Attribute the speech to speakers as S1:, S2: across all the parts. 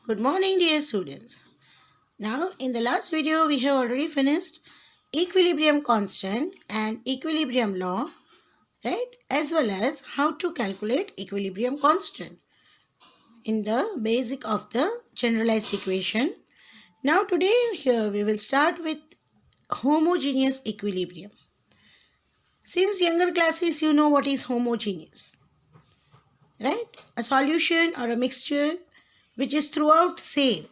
S1: Good morning, dear students. Now, in the last video, we have already finished equilibrium constant and equilibrium law, right? As well as how to calculate equilibrium constant in the basic of the generalized equation. Now, today here we will start with homogeneous equilibrium. Since younger classes, you know what is homogeneous, right? A solution or a mixture which is throughout same.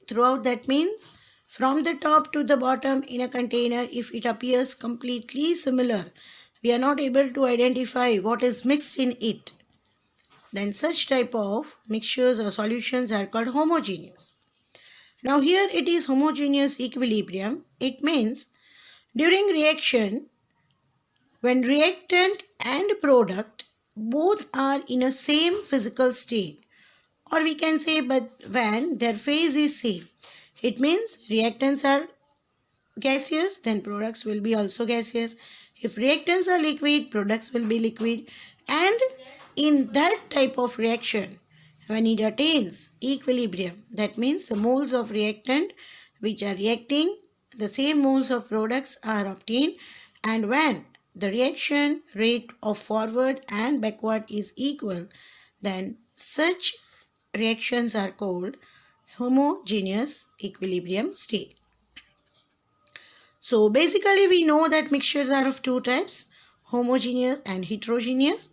S1: Throughout, that means from the top to the bottom in a container, if it appears completely similar, we are not able to identify what is mixed in it, then such type of mixtures or solutions are called homogeneous. Now here it is homogeneous equilibrium. It means during reaction, when reactant and product both are in a same physical state, or we can say but when their phase is same. It means reactants are gaseous, then products will be also gaseous. If reactants are liquid, products will be liquid. And in that type of reaction, when it attains equilibrium, that means the moles of reactant which are reacting, the same moles of products are obtained. And when the reaction rate of forward and backward is equal, then such reactions are called homogeneous equilibrium state. So basically we know that mixtures are of two types, homogeneous and heterogeneous.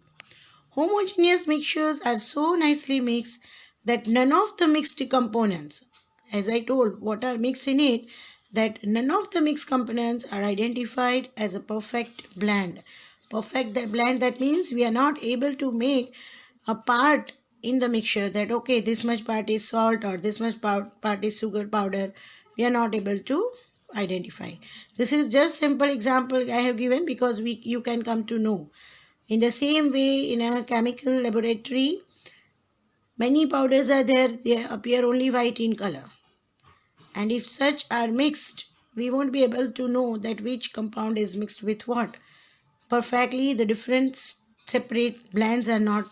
S1: Homogeneous mixtures are so nicely mixed that none of the mixed components, as I told what are mixed in it, that none of the mixed components are identified as a perfect blend. Perfect blend, that means we are not able to make a part in the mixture that okay, this much part is salt or this much part is sugar powder. We are not able to identify. This is just simple example I have given because you can come to know. In the same way, in a chemical laboratory, many powders are there, they appear only white in color. And if such are mixed, we won't be able to know that which compound is mixed with what. Perfectly, the different separate blends are not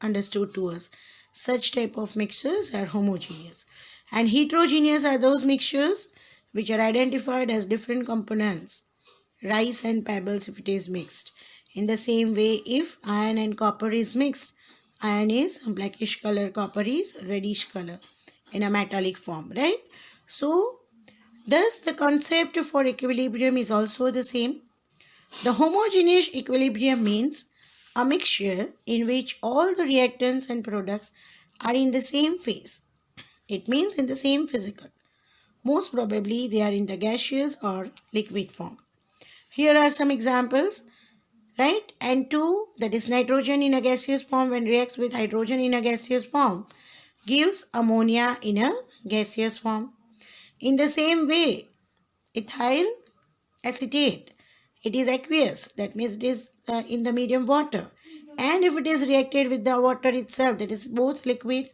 S1: understood to us. Such type of mixtures are homogeneous. And heterogeneous are those mixtures which are identified as different components. Rice and pebbles if it is mixed. In the same way, if iron and copper is mixed, iron is blackish color, copper is reddish color in a metallic form, right? So, thus the concept for equilibrium is also the same. The homogeneous equilibrium means a mixture in which all the reactants and products are in the same phase. It means in the same physical. Most probably they are in the gaseous or liquid form. Here are some examples, right? N2, that is nitrogen in a gaseous form when reacts with hydrogen in a gaseous form, gives ammonia in a gaseous form. In the same way, ethyl acetate, it is aqueous, that means it is in the medium water. And if it is reacted with the water itself, that is both liquid,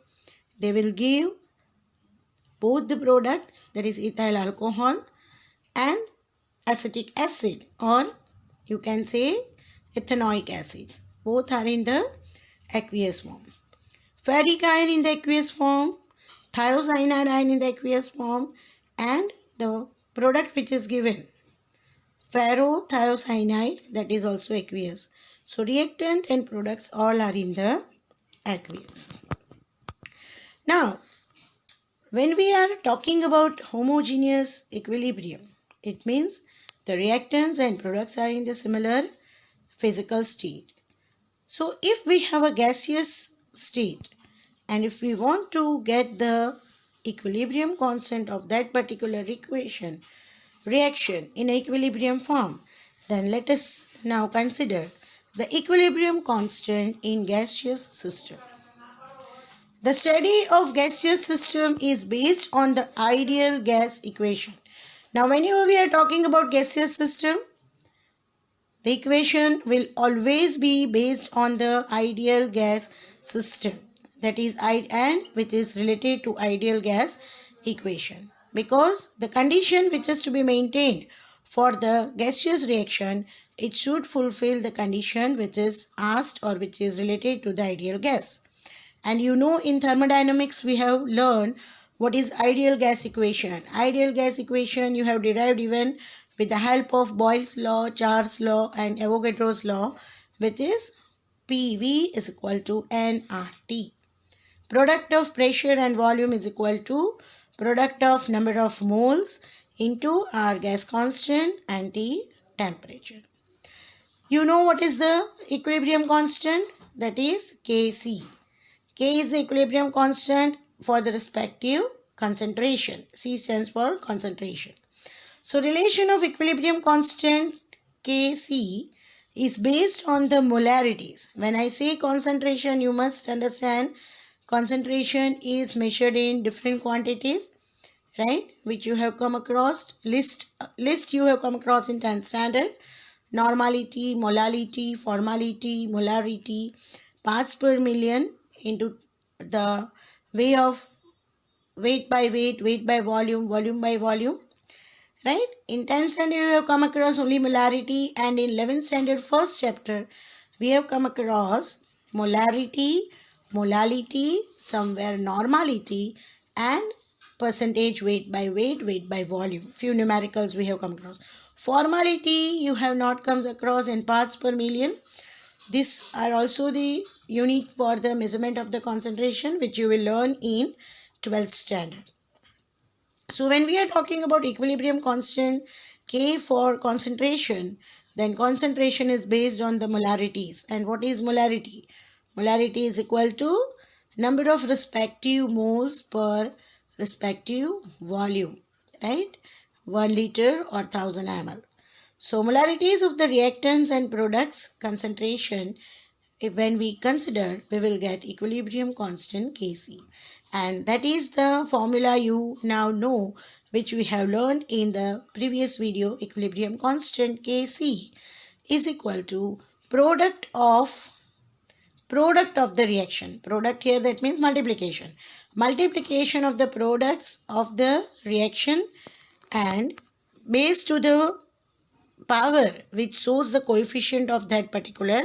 S1: they will give both the product, that is ethyl alcohol and acetic acid, or you can say ethanoic acid. Both are in the aqueous form. Ferric ion in the aqueous form, thiocyanide ion in the aqueous form, and the product which is given, ferrothiocyanide, that is also aqueous. So reactant and products all are in the aqueous. Now, when we are talking about homogeneous equilibrium, it means the reactants and products are in the similar physical state. So if we have a gaseous state and if we want to get the equilibrium constant of that particular reaction in equilibrium form, then let us now consider the equilibrium constant in gaseous system. The study of gaseous system is based on the ideal gas equation. Now, whenever we are talking about gaseous system, the equation will always be based on the ideal gas system. That is, and which is related to ideal gas equation. Because the condition which is to be maintained for the gaseous reaction, it should fulfill the condition which is asked or which is related to the ideal gas. And you know, in thermodynamics we have learned what is ideal gas equation. Ideal gas equation you have derived even with the help of Boyle's law, Charles' law and Avogadro's law, which is PV is equal to nRT. Product of pressure and volume is equal to product of number of moles into R gas constant and T temperature. You know what is the equilibrium constant? That is Kc. K is the equilibrium constant for the respective concentration. C stands for concentration. So relation of equilibrium constant Kc is based on the molarities. When I say concentration, you must understand concentration is measured in different quantities, right? Which you have come across. List you have come across in 10th standard. Normality, molality, formality, molarity, parts per million into the way of weight by weight, weight by volume, volume by volume, right? In 10th standard you have come across only molarity, and in 11th standard first chapter we have come across molarity, molality, somewhere normality and percentage weight by weight, weight by volume. Few numericals we have come across. Formality you have not come across in parts per million. These are also the unit for the measurement of the concentration, which you will learn in 12th standard. So when we are talking about equilibrium constant K for concentration, then concentration is based on the molarities. And what is molarity? Molarity is equal to number of respective moles per respective volume, right? 1 liter or 1000 ml. So molarities of the reactants and products concentration, when we consider, we will get equilibrium constant Kc. And that is the formula you now know, which we have learned in the previous video. Equilibrium constant Kc is equal to product of the reaction. Product here, that means multiplication. Multiplication of the products of the reaction and base to the power which shows the coefficient of that particular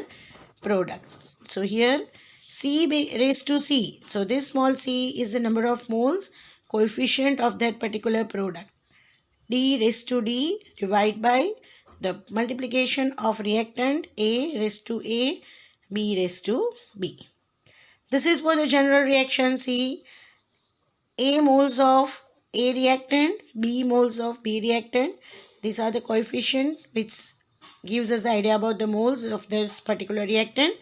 S1: product. So here C raised to C. So this small c is the number of moles, coefficient of that particular product. D raised to D divided by the multiplication of reactant A raised to A, B raised to B. This is for the general reaction. C, A moles of A reactant, B moles of B reactant. These are the coefficient which gives us the idea about the moles of this particular reactant.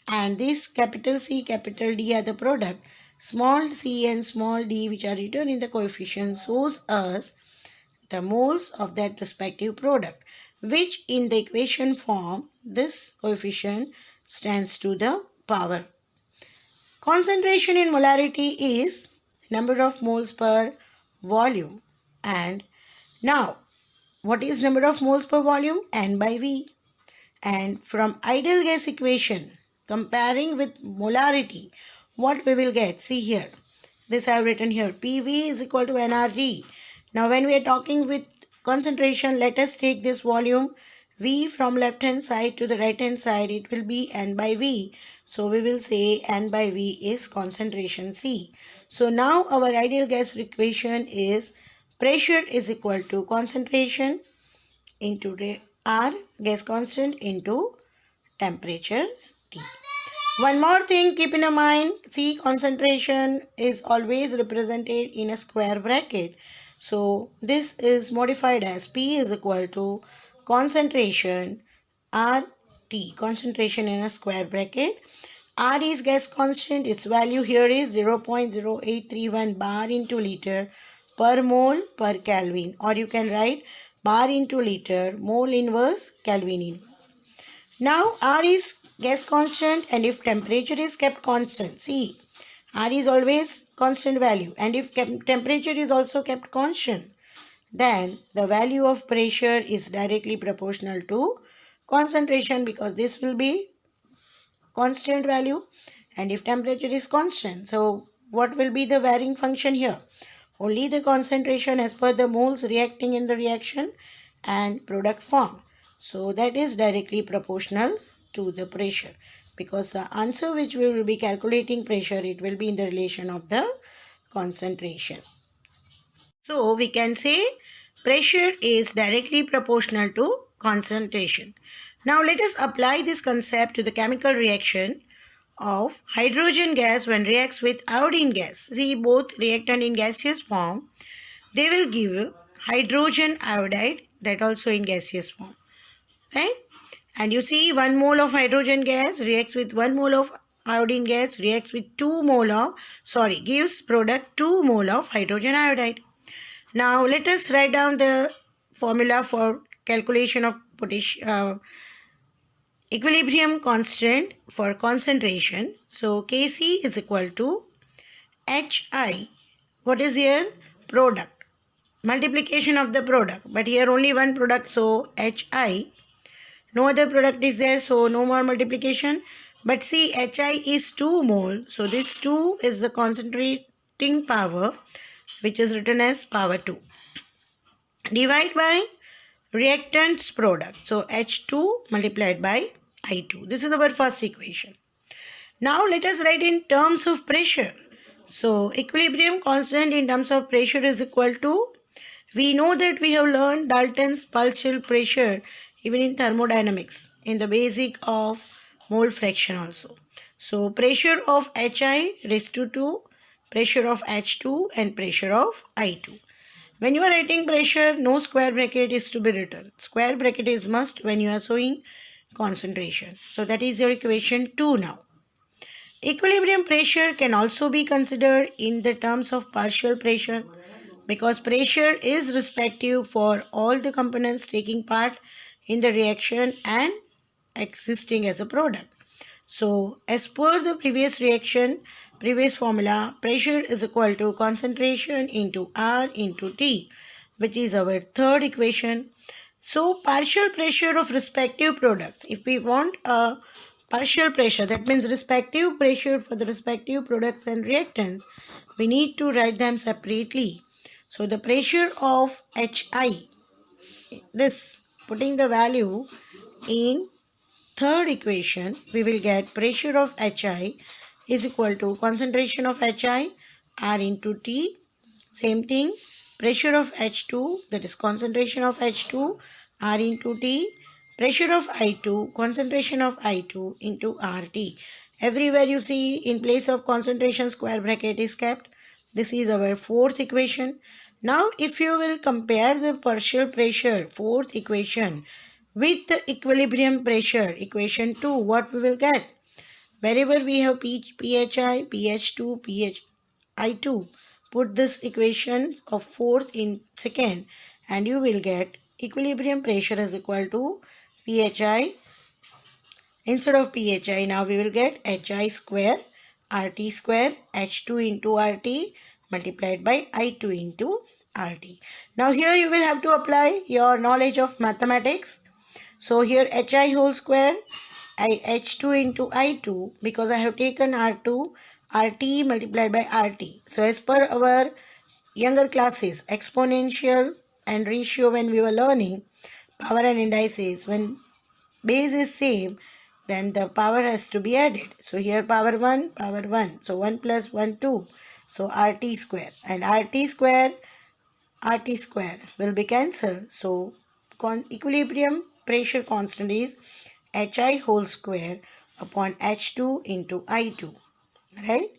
S1: And this capital C, capital D are the product. Small c and small d, which are written in the coefficient, shows us the moles of that respective product, which in the equation form, this coefficient stands to the power. Concentration in molarity is number of moles per volume. And now, what is number of moles per volume? N by V. And from ideal gas equation, comparing with molarity, what we will get? See here. This I have written here. PV is equal to nRT. Now when we are talking with concentration, let us take this volume V from left hand side to the right hand side. It will be N by V. So we will say N by V is concentration C. So now our ideal gas equation is pressure is equal to concentration into R gas constant into temperature T. One more thing, keep in mind, C concentration is always represented in a square bracket. So this is modified as P is equal to concentration RT, concentration in a square bracket. R is gas constant, its value here is 0.0831 bar into liter per mole per Kelvin, or you can write bar into liter, mole inverse, Kelvin inverse. Now R is gas constant, and if temperature is kept constant, see, R is always constant value, and if temperature is also kept constant, then the value of pressure is directly proportional to concentration, because this will be constant value, and if temperature is constant, so what will be the varying function here? Only the concentration as per the moles reacting in the reaction and product form. So that is directly proportional to the pressure. because the answer which we will be calculating pressure, it will be in the relation of the concentration. So we can say pressure is directly proportional to concentration. Now let us apply this concept to the chemical reaction of hydrogen gas when reacts with iodine gas. See, both reactant in gaseous form, they will give hydrogen iodide, that also in gaseous form, right? And you see 1 mole of hydrogen gas reacts with 1 mole of iodine gas, reacts with 2 mole of, gives product 2 mole of hydrogen iodide. Now let us write down the formula for calculation of equilibrium constant for concentration. So Kc is equal to Hi. What is here? Product. Multiplication of the product. But here only one product, so Hi. No other product is there, so no more multiplication. But see, Hi is 2 mole. So this 2 is the concentrating power, which is written as power 2. Divide by reactant's product. So H2 multiplied by I2. This is our first equation. Now let us write in terms of pressure. So equilibrium constant in terms of pressure is equal to, we know that we have learned Dalton's partial pressure even in thermodynamics in the basic of mole fraction also. So pressure of Hi raised to 2, pressure of H2 and pressure of I2. When you are writing pressure, no square bracket is to be written. Square bracket is must when you are showing concentration. So that is your equation 2 now. Equilibrium pressure can also be considered in the terms of partial pressure because pressure is respective for all the components taking part in the reaction and existing as a product. So as per the previous formula, pressure is equal to concentration into R into T, which is our third equation. So partial pressure of respective products, if we want a partial pressure, that means respective pressure for the respective products and reactants, we need to write them separately. So the pressure of Hi, this putting the value in third equation, we will get pressure of Hi is equal to concentration of Hi R into T. Same thing, pressure of H2, that is concentration of H2 R into T. Pressure of I2, concentration of I2 into RT. Everywhere you see in place of concentration square bracket is kept. This is our fourth equation. Now if you will compare the partial pressure, fourth equation, with the equilibrium pressure, equation 2, what we will get? Wherever we have PHI, PH2, PHI2, put this equation of fourth in second and you will get equilibrium pressure is equal to PHI. Instead of PHI, now we will get HI square, RT square, H2 into RT multiplied by I2 into RT. Now here you will have to apply your knowledge of mathematics. So here HI whole square, H2 into I2, because I have taken R2, RT multiplied by RT. So as per our younger classes, exponential and ratio when we were learning, power and indices, when base is same, then the power has to be added. So here power 1. So 1 plus 1, 2. So RT square. And RT square will be cancelled. So equilibrium pressure constant is Hi whole square upon H2 into I2. Right?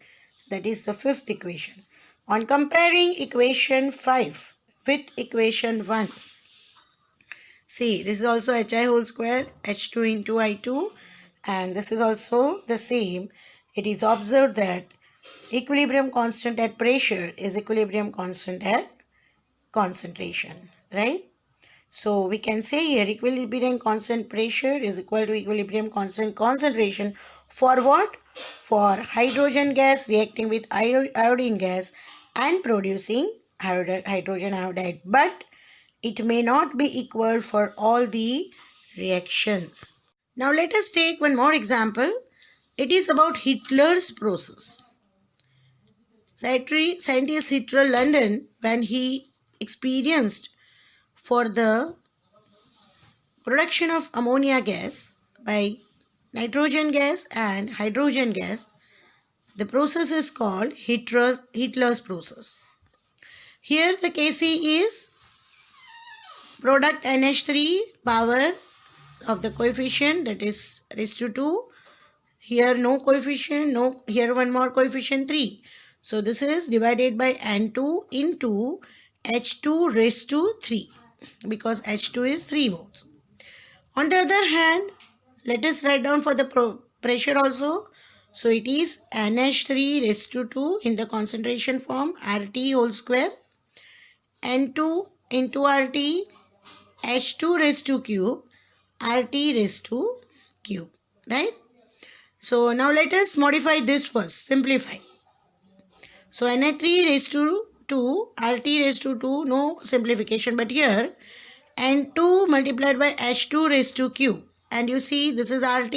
S1: That is the fifth equation. On comparing equation 5 with equation 1, see, this is also Hi whole square, H2 into I2, and this is also the same. It is observed that equilibrium constant at pressure is equilibrium constant at concentration, right? So we can say here equilibrium constant pressure is equal to equilibrium constant concentration for what? For hydrogen gas reacting with iodine gas and producing hydrogen iodide. But it may not be equal for all the reactions. Now let us take one more example. It is about Hitler's process. Scientist Hitler London, when he experienced for the production of ammonia gas by nitrogen gas and hydrogen gas, the process is called Hitler's process. Here the Kc is product NH3 power of the coefficient, that is raised to 2. Here no coefficient, no, here one more coefficient 3. So this is divided by N2 into H2 raised to 3, because H2 is 3 moles. On the other hand, let us write down for the pressure also. So it is NH3 raised to 2 in the concentration form, RT whole square, N2 into RT, H2 raised to cube, RT raised to cube, right? So now let us modify this first, simplify. So Na3 raised to 2, RT raised to 2, no simplification, but here N2 multiplied by H2 raised to cube. And you see this is RT,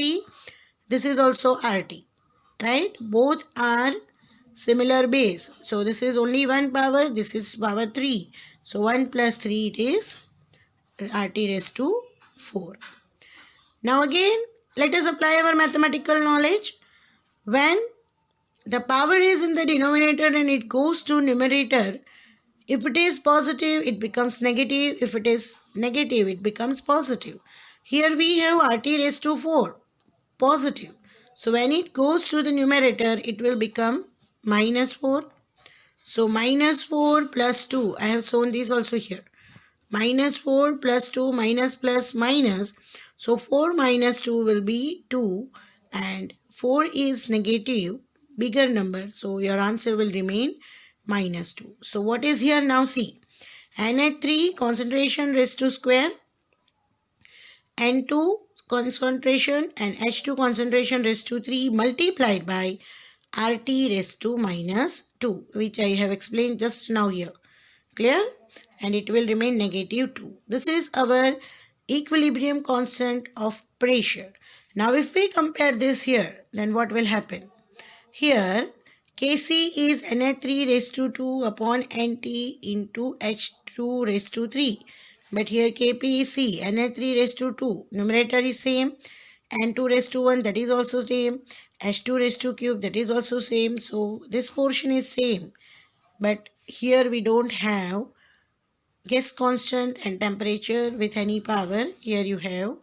S1: this is also RT, right? Both are similar base. So this is only one power, this is power 3. So 1 plus 3 it is RT raised to 4. Now again, let us apply our mathematical knowledge. When the power is in the denominator and it goes to numerator, if it is positive, it becomes negative. If it is negative, it becomes positive. Here we have RT raised to 4, positive. So when it goes to the numerator, it will become minus 4. So minus 4 plus 2, I have shown this also here. Minus 4 plus 2, minus plus minus. So 4 minus 2 will be 2, and 4 is negative, bigger number. So your answer will remain minus 2. So what is here now? See, Na3 concentration raised to square, N2 concentration and H2 concentration raised to 3 multiplied by RT raised to minus 2, which I have explained just now here. Clear? And it will remain negative 2. This is our equilibrium constant of pressure. Now if we compare this here, then what will happen? Here Kc is Na3 raised to 2 upon Nt into H2 raised to 3. But here Kp is C, Na3 raised to 2. Numerator is same. N2 raised to 1, that is also same. H2 raised to cube, that is also same. So this portion is same. But here we don't have gas constant and temperature with any power. Here you have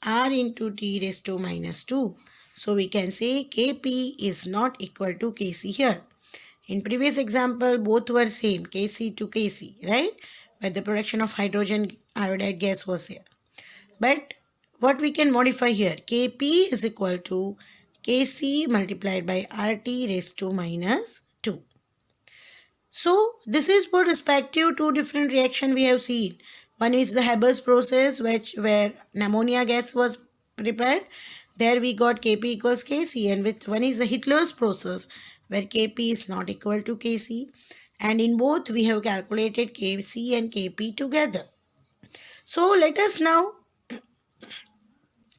S1: R into T raised to minus 2. So we can say Kp is not equal to Kc here. In previous example, both were same, Kc to Kc, right? But the production of hydrogen iodide gas was there. But what we can modify here, Kp is equal to Kc multiplied by RT raised to minus 2. So this is for respective two different reaction we have seen. One is the Haber's process, where ammonia gas was prepared. There we got Kp equals Kc, and with one is the Hitler's process, where Kp is not equal to Kc. And in both we have calculated Kc and Kp together. So let us now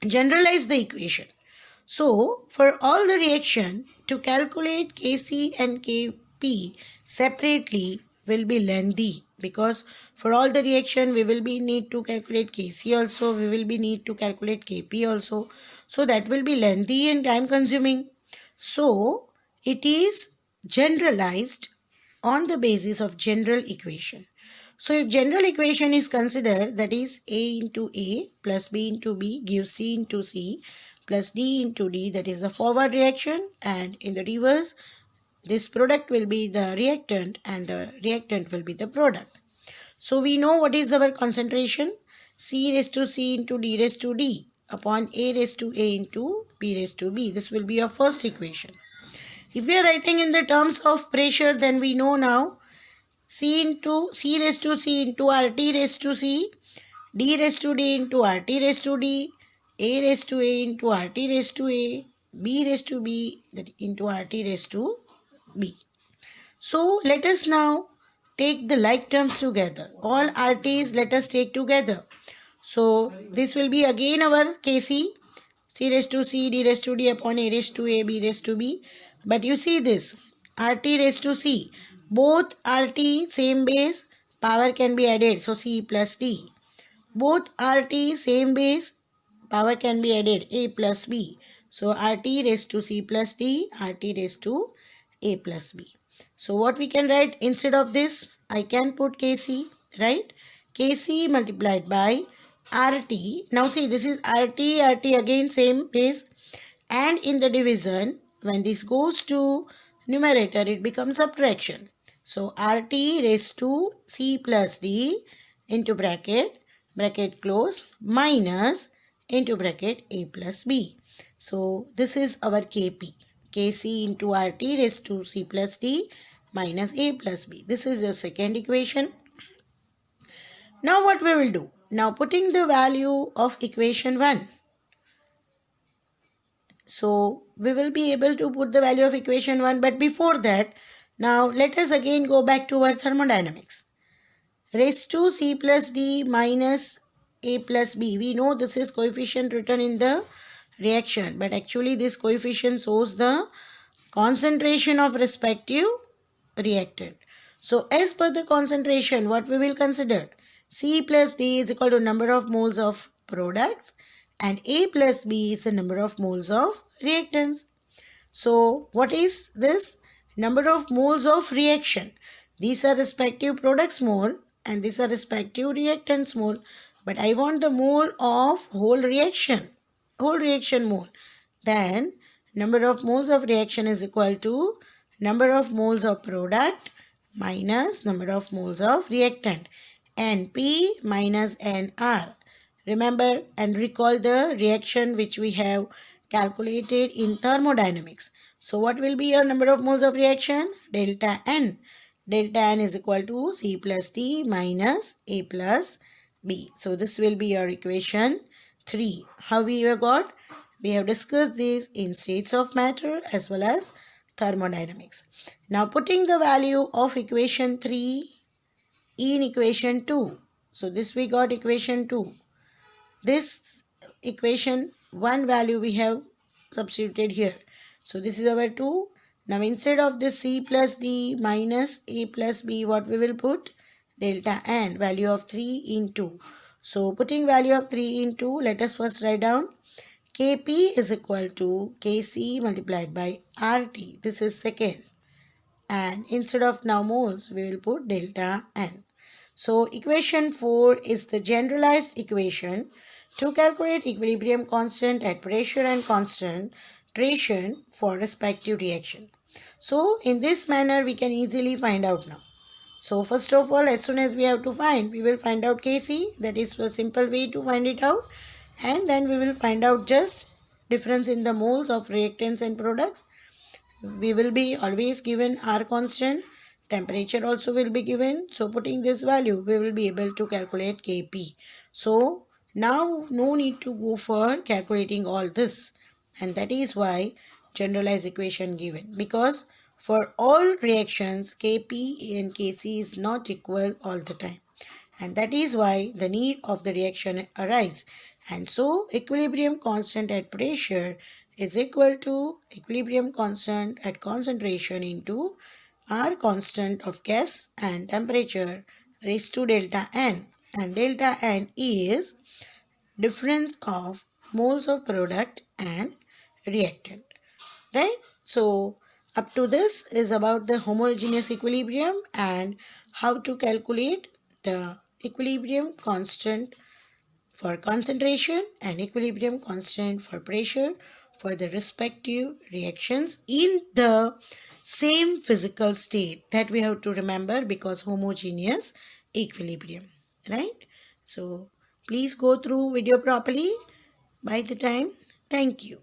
S1: generalize the equation. So for all the reaction, to calculate Kc and Kp separately will be lengthy, because for all the reaction we will be need to calculate Kc also, we will be need to calculate Kp also. So that will be lengthy and time consuming. So it is generalized on the basis of general equation. So if general equation is considered, that is A into A plus B into B gives C into C plus D into D, that is the forward reaction, and in the reverse this product will be the reactant and the reactant will be the product. So we know what is our concentration, C raised to C into D raised to D upon A raised to A into B raised to B. This will be our first equation. If we are writing in the terms of pressure, then we know now C into C raised to C into RT raised to C, D raised to D into RT raised to D, A raised to A into RT raised to A, B raised to B into RT raised to B. So let us now take the like terms together. All RTs let us take together. So this will be again our Kc, C raised to C, D raised to D upon A raised to A, B raised to B. But you see this, RT raised to C, both RT same base, power can be added, so C plus D. Both RT same base, power can be added, A plus B. So RT raised to C plus D, RT raised to A plus B. So what we can write instead of this, I can put Kc, right? Kc multiplied by RT. Now see, this is RT, RT again same base, and in the division, when this goes to numerator, it becomes subtraction. So RT raised to C plus D into bracket close, minus into bracket A plus B. So this is our Kp. Kc into RT raised to C plus D minus A plus B. This is your second equation. Now what we will do? Now putting the value of equation 1. So we will be able to put the value of equation 1, but before that, now let us again go back to our thermodynamics. Raised to C plus D minus A plus B. We know this is coefficient written in the reaction, but actually this coefficient shows the concentration of respective reactant. So as per the concentration, what we will consider? C plus D is equal to number of moles of products and A plus B is the number of moles of reactants. So what is this? Number of moles of reaction. These are respective products mole and these are respective reactants mole. But I want the mole of whole reaction mole. Then number of moles of reaction is equal to number of moles of product minus number of moles of reactant. NP minus NR. Remember and recall the reaction which we have calculated in thermodynamics. So what will be your number of moles of reaction? Delta N. Delta N is equal to C plus D minus A plus B. So this will be your equation 3. How we have got? We have discussed this in states of matter as well as thermodynamics. Now putting the value of equation 3 in equation 2. So this we got equation 2. This equation 1 value we have substituted here. So this is our 2. Now instead of this C plus D minus A plus B, what we will put? Delta N, value of 3 in 2. So putting value of 3 in 2, let us first write down. Kp is equal to Kc multiplied by RT. This is second. And instead of now moles, we will put delta N. So equation 4 is the generalized equation to calculate equilibrium constant at pressure and concentration for respective reaction. So in this manner we can easily find out now. So first of all, as soon as we have to find, we will find out Kc. That is a simple way to find it out. And then we will find out just difference in the moles of reactants and products. We will be always given R constant. Temperature also will be given. So putting this value, we will be able to calculate Kp. So now no need to go for calculating all this. And that is why generalized equation given. Because for all reactions, Kp and Kc is not equal all the time. And that is why the need of the reaction arise. And so equilibrium constant at pressure is equal to equilibrium constant at concentration into R constant of gas and temperature raised to delta N. And delta N is difference of moles of product and reactant. Right? So up to this is about the homogeneous equilibrium and how to calculate the equilibrium constant for concentration and equilibrium constant for pressure for the respective reactions in the same physical state. That we have to remember because homogeneous equilibrium, right? So please go through video properly by the time. Thank you.